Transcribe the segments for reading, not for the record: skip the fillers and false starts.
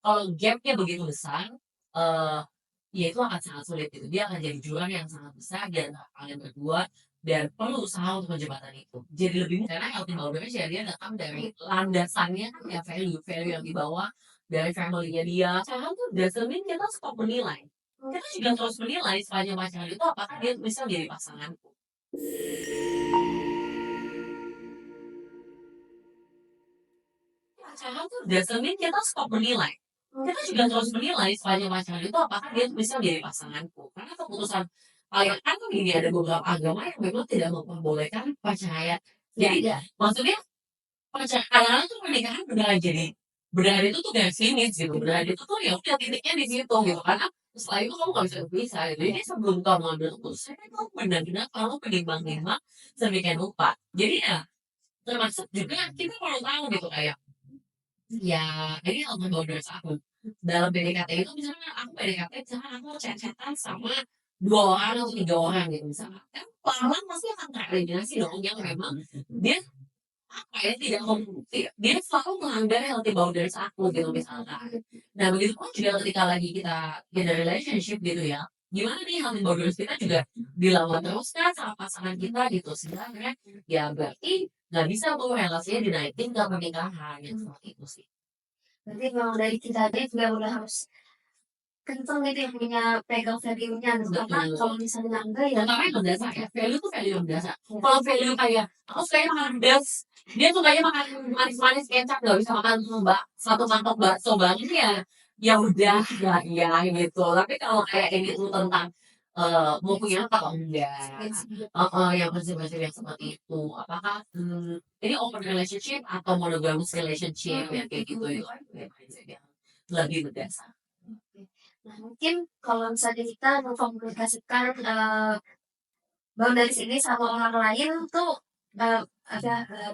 Kalau gap-nya begitu besar, eee, ya itu akan sangat sulit gitu. Dia akan jadi jurang yang sangat besar di antara kalian berdua dan perlu usaha untuk menjembatan itu. Jadi lebih karena healthy boundaries ya dia datang dari landasannya kan ya value-value yang dibawa dari family-nya dia. Sekarang tuh doesn't mean kita stop menilai. Kita juga terus menilai sepanjang pacaran itu apakah dia bisa menjadi pasanganku. Pacaran tuh doesn't mean kita stop menilai. Kita juga terus menilai sepanjang pacaran itu apakah dia bisa menjadi pasanganku. Karena keputusan paling kan gini ada beberapa agama yang memang tidak memperbolehkan perceraian. Jadi Iya. maksudnya kadang-kadang tuh pernikahan beneran jadi beneran itu tuh garis finish gitu. Beneran itu tuh ya udah titiknya di situ gitu. Karena setelah itu kamu gak bisa berpisah gitu. Jadi sebelum kamu ngambil keputusan kamu benar-benar kamu menimbang-nimbang sedemikian rupa. Jadi ya termasuk juga kita perlu tahu gitu kayak ya, ini open boundaries aku. Dalam PDKT itu misalnya aku PDKT misalkan aku chat-chat-an sama 2 orang atau 3 orang gitu misalkan, kan pelan-pelan pasti akan tereliminasi dong yang memang dia apa ya, tidak dia selalu melanggar healthy boundaries aku gitu misalkan. Nah begitu pun juga ketika lagi kita in a relationship gitu ya, gimana nih healthy boundaries kita juga dilawan terus kan sama pasangan kita gitu. Sehingga akhirnya ya berarti nggak bisa tuh relasinya dinaikin ke pernikahan, yang seperti itu sih. Berarti memang dari kita aja juga udah harus kenceng gitu ya punya pegang value-nya gitu. Karena Betul. kalau misalnya enggak ya Terutama yang mendasar ya, value tuh value yang mendasar. Kalau value kayak, aku sukanya makan pedas, dia sukanya makan manis-manis kecap, nggak bisa makan satu mangkok bakso banget ya, ya udah ya iya gitu. Tapi kalau kayak ini tuh tentang mau punya apa kok enggak, yang prinsip-prinsip yang seperti itu. Apakah ini open relationship atau monogamous relationship ya kayak gitu itu kan prinsip yang lebih mendasar. nah mungkin kalau misalnya kita mengkomunikasikan, boundaries ini sama orang lain tuh,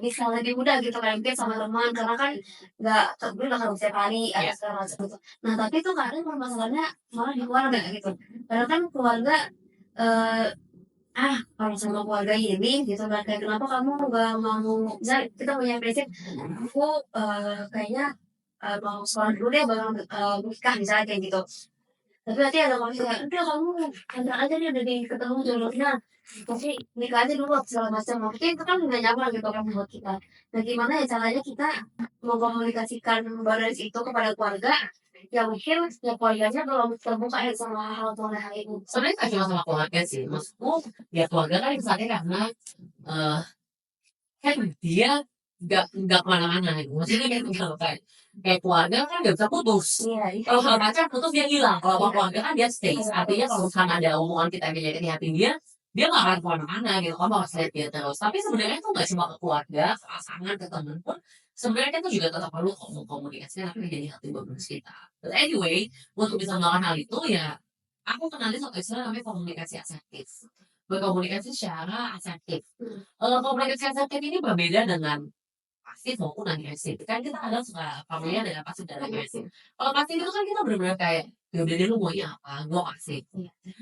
bisa lebih mudah gitu kan mungkin sama teman karena kan nggak gue nggak harus setiap hari atau Ya. segala macam gitu. Nah tapi tuh kadang permasalahannya malah di keluarga gitu. Karena kan keluarga, eee, kalau sama keluarga ini gitu kan kayak kenapa kamu nggak mau misalnya kita punya prinsip, aku, kayaknya, mau sekolah dulu deh baru, menikah misalnya kayak gitu. Tapi nanti ada orang kayak, "Udah kamu antar aja nih udah ketemu jodohnya, tapi nikah aja dulu," segala macam. Mungkin itu kan nggak nyaman gitu kan buat kita. Nah gimana ya caranya kita mengkomunikasikan boundaries itu kepada keluarga, yang mungkin ya keluarganya belum terbuka ya sama hal-hal mengenai hal ini. Sebenarnya nggak cuma sama keluarga sih, maksudku ya keluarga kan misalnya karena eh, kan dia nggak kemana-mana gitu. Maksudnya kayak kalau kayak keluarga kan nggak bisa putus. Iya iya. Kalau sama pacar putus dia hilang. Kalau sama Iya. keluarga kan dia stays. Artinya kalau misalnya ada omongan kita yang menyakiti hati dia nggak akan kemana-mana gitu. Kamu harus lihat dia terus. Tapi sebenarnya itu nggak cuma ke keluarga, ke pasangan, ke teman pun. Sebenarnya kita juga tetap perlu komunikasi apa yang jadi hati bagus kita. But anyway, untuk bisa melakukan hal itu ya, aku kenalin satu istilah namanya komunikasi asertif. Berkomunikasi secara asertif. Komunikasi asertif ini berbeda dengan pasif maupun agresif. Kan kita kadang suka familiar dengan pasif dan agresif. Kalau pasif itu kan kita benar-benar kayak, ya udah deh lu maunya apa, gua kasih.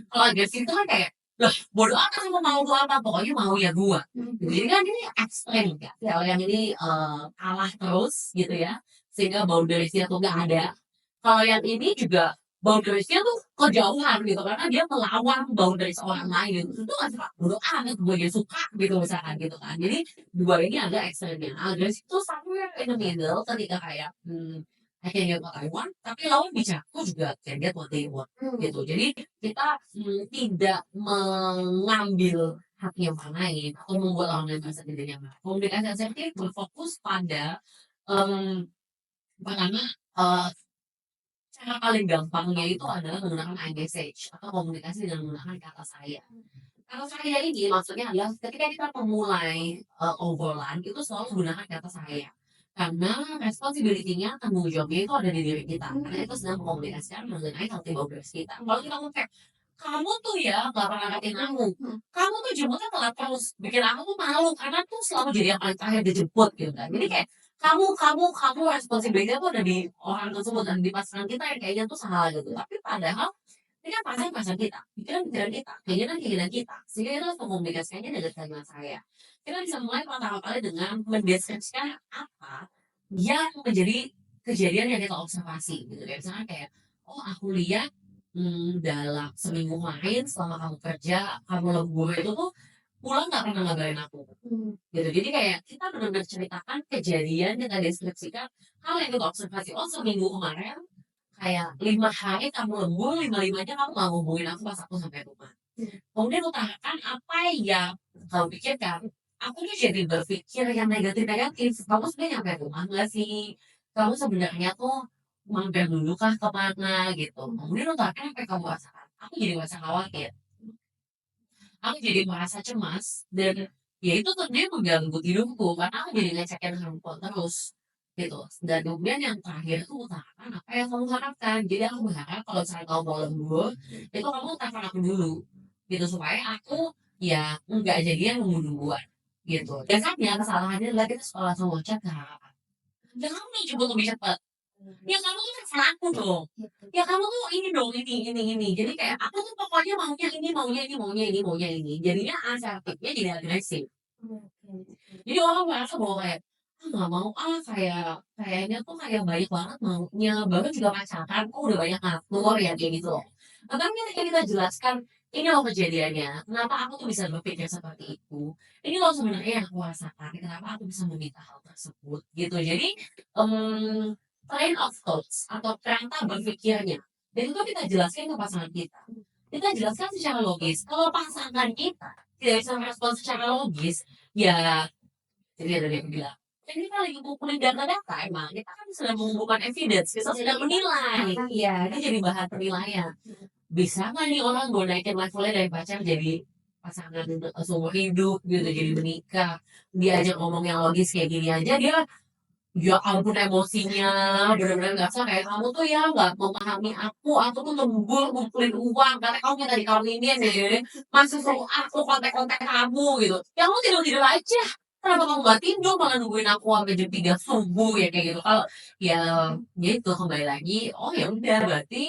Kalau agresif itu kan kayak, lah bodo amat kamu mau gua apa, pokoknya mau ya gua. Gitu. Jadi kan ini ekstrem kan. Kalau yang ini kalah terus gitu ya, sehingga boundariesnya tuh nggak ada. Kalau yang ini juga boundariesnya tuh kejauhan gitu karena dia melawan boundaries orang lain. Itu kan suka bodo amat gue dia suka gitu misalkan gitu kan. Jadi dua ini ada ekstrimnya. Agresif itu somewhere in the middle ketika kayak I can get what I want, tapi lawan bisa aku juga can get what they want gitu. Jadi kita tidak mengambil hak yang orang lain atau membuat orang lain merasa tidak nyaman. Komunikasi asertif berfokus pada um, pertama cara paling gampangnya itu adalah menggunakan I message atau komunikasi dengan menggunakan kata saya. Kata saya ini maksudnya adalah ketika kita memulai obrolan itu selalu menggunakan kata saya. Karena responsibility-nya, tanggung jawabnya itu ada di diri kita. Karena itu sedang mengkomunikasikan mengenai healthy boundaries kita. Kalau kita ngomong kayak, kamu tuh ya gak pernah ngatin aku. Kamu tuh jemputnya telat terus. Bikin aku tuh malu. Karena tuh selalu jadi yang paling terakhir dijemput gitu kan. Jadi kayak, kamu responsibility tuh ada di orang tersebut dan di pasangan kita yang kayaknya tuh salah gitu. Tapi padahal ini kan pasangan kita, pikiran-pikiran kita, keinginan-keinginan kita. Sehingga itu harus mengkomunikasikannya dengan kalimat saya. Kita bisa mulai pertama kali dengan mendeskripsikan apa yang menjadi kejadian yang kita observasi gitu. Kayak misalkan kayak, oh aku lihat dalam seminggu kemarin selama kamu kerja, kamu lembur itu tuh pulang nggak pernah ngabarin aku. Mmm. Gitu. Jadi kayak kita benar-benar ceritakan kejadian, kita deskripsikan hal yang kita observasi. Oh seminggu kemarin kayak 5 hari kamu lembur, 5-limanya kamu nggak ngubungin aku pas aku sampai rumah. Mmm. Kemudian utarakan apa yang kamu pikirkan. Aku tuh jadi berpikir yang negatif-negatif. Kamu sebenarnya nyampe rumah nggak sih? Kamu sebenarnya tuh mampir dulu kah kemana gitu. Kemudian utarakan apa yang kamu rasakan. Aku jadi merasa khawatir. Aku jadi merasa cemas dan ya itu tentunya mengganggu tidurku karena aku jadi ngecekin handphone terus gitu. Dan kemudian yang terakhir tuh utarakan apa yang kamu harapkan. Jadi aku berharap kalau misalnya kamu mau lembur itu kamu telepon aku dulu gitu supaya aku ya nggak jadi yang nunggu-nungguan gitu. Dan kan ya kesalahannya adalah kita sekolah sama chat harapan. Dan kamu nih coba lebih cepat. Ya kamu tuh terserah aku dong. Gitu. Ya kamu tuh ini dong, ini. Jadi kayak aku tuh pokoknya maunya ini, maunya ini, maunya ini, maunya ini. Jadinya asertifnya jadi agresif. Oke. Jadi orang merasa bahwa kayak, ah nggak mau ah kayak kayaknya tuh kayak banyak banget maunya. Baru juga pacaran kok udah banyak ngatur ya kayak gitu loh. Nah, tapi ketika kita jelaskan ini loh kejadiannya, kenapa aku tuh bisa berpikir seperti itu. Ini loh sebenarnya yang aku rasakan, kenapa aku bisa meminta hal tersebut gitu. Jadi train of thoughts atau kerangka berpikirnya. Dan itu kita jelaskan ke pasangan kita. Kita jelaskan secara logis. Kalau pasangan kita tidak bisa merespon secara logis, ya jadi ada yang bilang, "Kan kita lagi ngumpulin data-data emang, kita kan sedang mengumpulkan evidence, kita sedang menilai." Iya, ini jadi bahan penilaian. Bisa nggak nih orang gue naikin levelnya dari pacar jadi pasangan untuk seumur hidup gitu, jadi menikah. Diajak ngomong yang logis kayak gini aja dia ya ampun emosinya bener-bener nggak bisa kayak kamu tuh ya nggak memahami aku tuh lembur ngumpulin uang karena kamu minta dikawinin deh masih suruh aku kontak-kontak kamu gitu ya kamu tidur-tidur aja kenapa kamu nggak tidur malah nungguin aku sampai jam 3 subuh ya kayak gitu kalau ya gitu kembali lagi oh ya udah berarti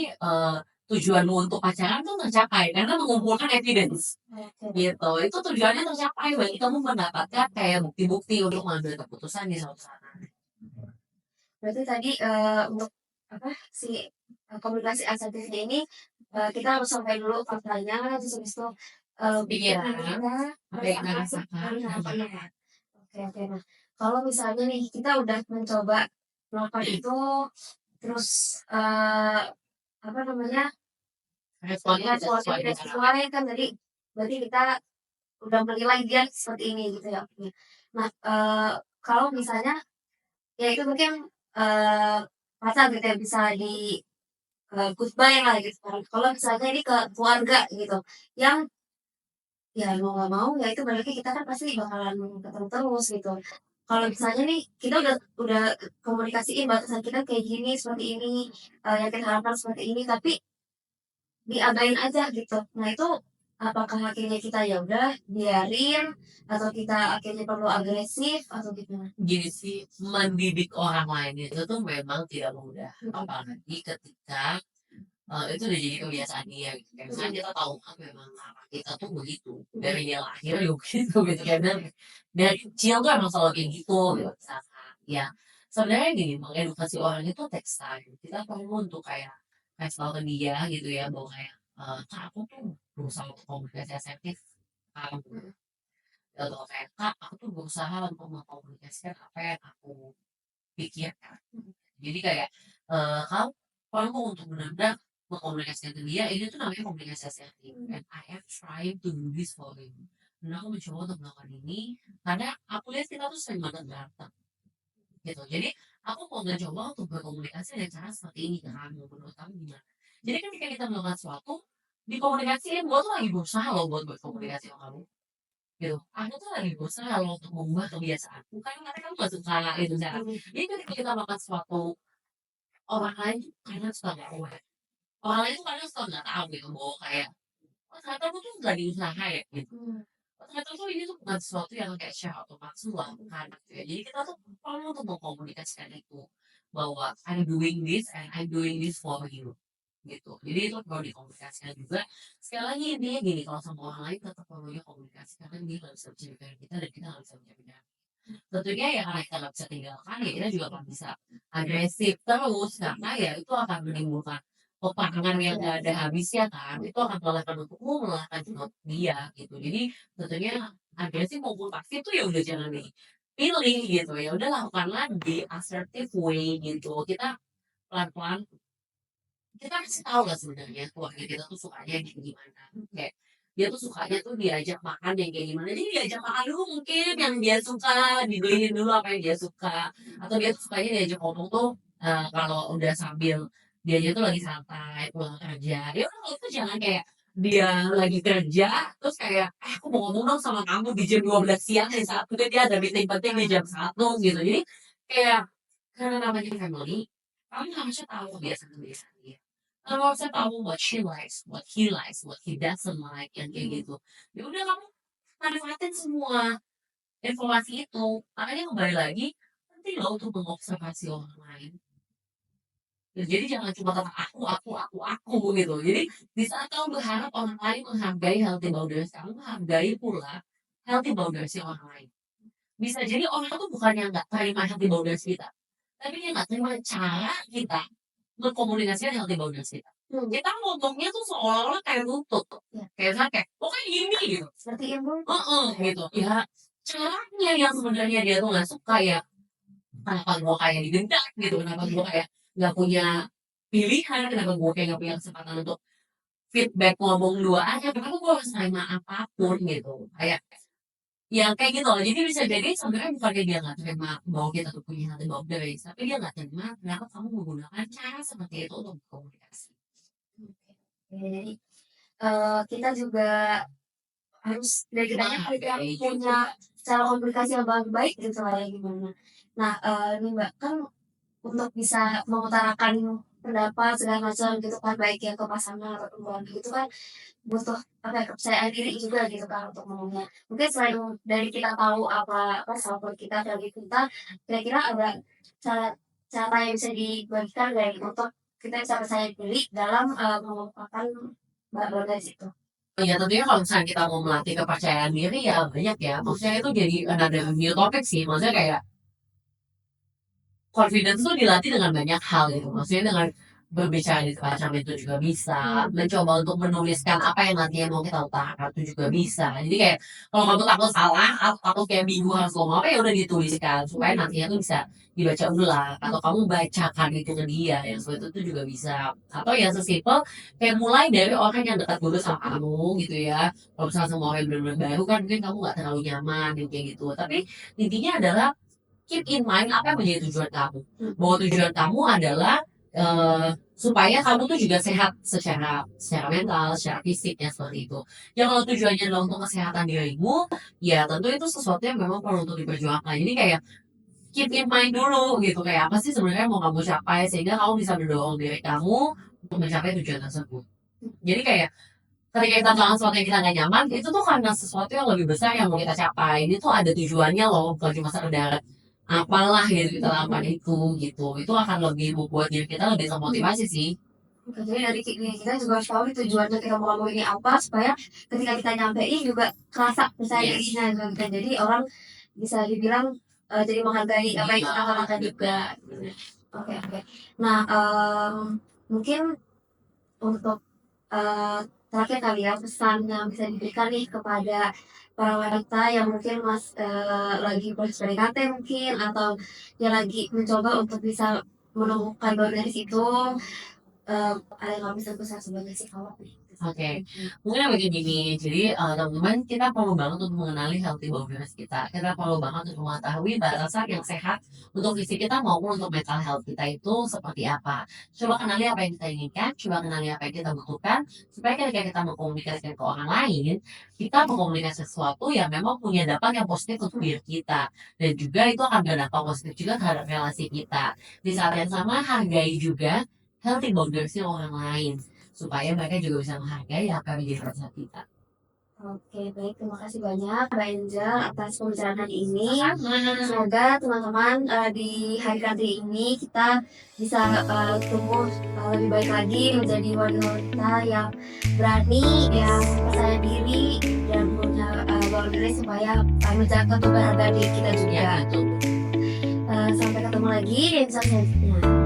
tujuanmu untuk pacaran tuh tercapai karena mengumpulkan evidence Oke. gitu itu tujuannya tercapai berarti kamu mendapatkan kayak bukti-bukti untuk mengambil keputusan di suatu saat nanti. Berarti tadi, untuk apa, si, komunikasi asertif ini, kita harus sampai dulu faktanya, terus habis itu, pikiran Pikiran, kita, apa terus yang kita apa sih rasakan, harus dan harapannya harapan. kan. Oke. Nah, kalau misalnya nih kita udah mencoba melakukan itu, terus, apa namanya, Responnya tidak responnya sesuai tidak dengan harapan. sesuai kan tadi berarti kita udah menilai dia seperti ini gitu ya, oke. Nah, kalau misalnya ya itu mungkin, eee, pacar gitu ya bisa di, goodbye lah gitu kan. Kalau misalnya ini ke keluarga gitu, yang ya mau nggak mau ya itu berarti kita kan pasti bakalan ketemu terus gitu. Kalau misalnya nih kita udah komunikasiin batasan kita kayak gini, seperti ini, yang kita harapkan seperti ini, tapi diabain aja gitu. Nah itu, apakah akhirnya kita ya udah biarin, atau kita akhirnya perlu agresif atau gimana? Gini sih, mendidik orang lain itu tuh memang tidak mudah. Mhm. Apalagi ketika itu udah jadi kebiasaan dia gitu. Kayak misalnya Mhm. kita tahu kan memang anak kita tuh begitu. Dari dia lahir juga begitu gitu kan. Dan dari kecil tuh emang selalu kayak gitu gitu. Misalkan. Ya sebenarnya gini, mengedukasi orang itu takes time. Kita perlu untuk kayak kasih tahu ke dia gitu ya bahwa kayak kak aku tuh berusaha untuk komunikasi asertif. Mhm. Atau kayak, "Kak, aku tuh berusaha untuk mengkomunikasikan apa yang aku pikirkan." Mhm. Jadi kayak, kamu perlu untuk benar-benar mengkomunikasikan ke dia, ini tuh namanya komunikasi asertif, Mhm. and I am trying to do this for you. Dan aku mencoba untuk melakukan ini, karena aku lihat kita tuh sering banget berantem, gitu. Jadi, aku mau mencoba untuk berkomunikasi dengan cara seperti ini ke kamu, menurut kamu gimana? Jadi ketika kita melakukan sesuatu, dikomunikasiin, "Gue tuh lagi berusaha loh buat berkomunikasi sama kamu." Gitu. Aku tuh lagi berusaha loh untuk mengubah kebiasaanku, karena katanya kamu gak suka itu cara. Mhm. Jadi ketika kita melakukan sesuatu, orang lain tuh kadang suka gak aware. Orang lain tuh kadang suka gak tahu gitu bahwa kayak, oh ternyata aku tuh lagi usaha ya gitu. Mhm. Oh ternyata tuh ini tuh bukan sesuatu yang kayak share otomatis lakukan gitu ya. Jadi kita tuh perlu untuk mengkomunikasikan itu bahwa I'm doing this and I'm doing this for you gitu. Jadi itu perlu dikomunikasikan juga. Sekali lagi intinya gini, kalau sama orang lain tetap perlunya komunikasi karena dia nggak bisa bicara kita dan kita nggak bisa bicara. tentunya ya karena kita nggak bisa tinggalkan, ya kita juga nggak bisa agresif terus, karena ya itu akan menimbulkan peperangan yang nggak ada habisnya kan, itu akan melelahkan untukmu, melelahkan juga untuk dia, gitu. Jadi tentunya agresif maupun pasif tuh ya udah jangan dipilih gitu, ya udah lakukanlah di assertive way gitu. Kita pelan-pelan kita kasih tahu lah sebenarnya keluarga kita tuh sukanya yang kayak gimana. Kayak dia tuh sukanya tuh diajak makan yang kayak gimana. Jadi diajak makan dulu mungkin yang dia suka, dibeliin dulu apa yang dia suka. Atau dia tuh sukanya diajak ngomong tuh kalau udah sambil dianya tuh lagi santai pulang kerja. Ya udah kalau itu jangan kayak dia lagi kerja terus kayak aku mau ngomong dong sama kamu di jam 12 siang di saat itu dia ada meeting penting di jam 1 gitu. Jadi kayak karena namanya family, kamu harusnya tahu kebiasaan-kebiasaan dia. Kamu harusnya tahu what she likes, what he doesn't like, yang kayak gitu. Ya udah kamu manfaatin semua informasi itu. Makanya kembali lagi, penting loh untuk mengobservasi orang lain. Ya, jadi jangan cuma kata aku gitu. Jadi di saat kamu berharap orang lain menghargai healthy boundaries, kamu hargai pula healthy boundaries orang lain. Bisa jadi orang itu bukan yang nggak terima healthy boundaries kita, tapi dia nggak terima cara kita berkomunikasikan healthy boundaries kita. Kita ngomongnya tuh seolah-olah kayak nuntut, Ya. kayak misalnya kayak, pokoknya gini gitu. Seperti ibu. Gitu. Ya caranya yang sebenarnya dia tuh nggak suka ya. Kenapa gua kayak digendak gitu? Kenapa gua kayak nggak punya pilihan? Kenapa gua kayak nggak punya kesempatan untuk feedback ngomong dua aja? Kenapa gua harus terima apapun gitu? Kayak yang kayak gitu loh. Jadi bisa jadi sebenarnya bukannya dia nggak terima bahwa kita tuh punya hati boundaries, tapi dia nggak terima kenapa kamu menggunakan cara seperti itu untuk berkomunikasi. Oke, jadi kita juga harus dari kitanya yang punya cara komunikasi yang baik gitu lah ya gimana. Nah, nih Mbak, kan untuk bisa mengutarakan pendapat segala macam gitu kan, baik yang ke pasangan atau keluarga gitu kan butuh apa ya, kepercayaan diri juga gitu kan untuk ngomongnya. Mungkin selain dari kita tahu apa self-worth kita, value kita, kira-kira ada cara cara yang bisa dibagikan nggak nih untuk kita bisa percaya diri dalam, mengungkapkan boundaries itu? Oh ya tentunya kalau misalnya kita mau melatih kepercayaan diri ya banyak ya. Maksudnya itu jadi another new topic sih. Maksudnya kayak confidence tuh dilatih dengan banyak hal gitu. Maksudnya dengan berbicara di depan cermin itu juga bisa. Mencoba untuk menuliskan apa yang nantinya mau kita utarakan itu juga bisa. Jadi kayak kalau kamu takut salah, atau takut kayak bingung harus ngomong apa ya udah dituliskan supaya nantinya tuh bisa dibaca ulang atau kamu bacakan itu ke dia yang seperti itu juga bisa. Atau yang sesimpel kayak mulai dari orang yang dekat dulu sama kamu gitu ya. Kalau misalnya sama orang yang benar-benar baru kan mungkin kamu nggak terlalu nyaman gitu, kayak gitu. Tapi intinya adalah keep in mind apa yang menjadi tujuan kamu. Bahwa tujuan kamu adalah supaya kamu tuh juga sehat secara mental, secara fisik ya seperti itu. Ya kalau tujuannya adalah untuk kesehatan dirimu, ya tentu itu sesuatu yang memang perlu untuk diperjuangkan. Jadi kayak keep in mind dulu gitu kayak apa sih sebenarnya mau kamu capai sehingga kamu bisa mendorong diri kamu untuk mencapai tujuan tersebut. Jadi kayak ketika kita melakukan sesuatu yang kita nggak nyaman, itu tuh karena sesuatu yang lebih besar yang mau kita capai. Ini tuh ada tujuannya loh, bukan cuma sekedar apalah gitu kita lakukan itu gitu. Itu akan lebih membuat diri kita lebih termotivasi sih. Oke, jadi dari diri kita juga harus tahu nih tujuannya kita mau ngomong ini apa supaya ketika kita nyampein juga kerasa percaya Yes. dirinya gitu kan. Jadi orang bisa dibilang jadi menghargai apa yang kita katakan juga. Oke, oke. Nah, mungkin untuk terakhir kali ya pesan yang bisa diberikan nih kepada para wanita yang mungkin lagi proses PDKT mungkin atau yang lagi mencoba untuk bisa menemukan boundaries itu, ada yang nggak bisa besar sebagai psikolog nih. Oke, mungkin begini, jadi teman-teman kita perlu banget untuk mengenali healthy boundaries kita. Kita perlu banget untuk mengetahui batasan yang sehat untuk fisik kita maupun untuk mental health kita itu seperti apa. Coba kenali apa yang kita inginkan, coba kenali apa yang kita butuhkan, supaya ketika kita mengkomunikasikan ke orang lain, kita mengkomunikasikan sesuatu yang memang punya dampak yang positif untuk diri kita. Dan juga itu akan berdampak positif juga terhadap relasi kita. Di saat yang sama, hargai juga healthy boundaries orang lain supaya mereka juga bisa menghargai apa yang menjadi perasaan kita. Oke, baik. Terima kasih banyak Mbak Angel atas pembicaraan hari ini. Sama-sama. Semoga teman-teman di hari Kartini ini kita bisa tumbuh lebih baik lagi menjadi wanita yang berani, yang percaya diri dan punya boundary supaya menjaga tubuh harga diri kita Iya, juga. betul. Sampai ketemu lagi di episode selanjutnya.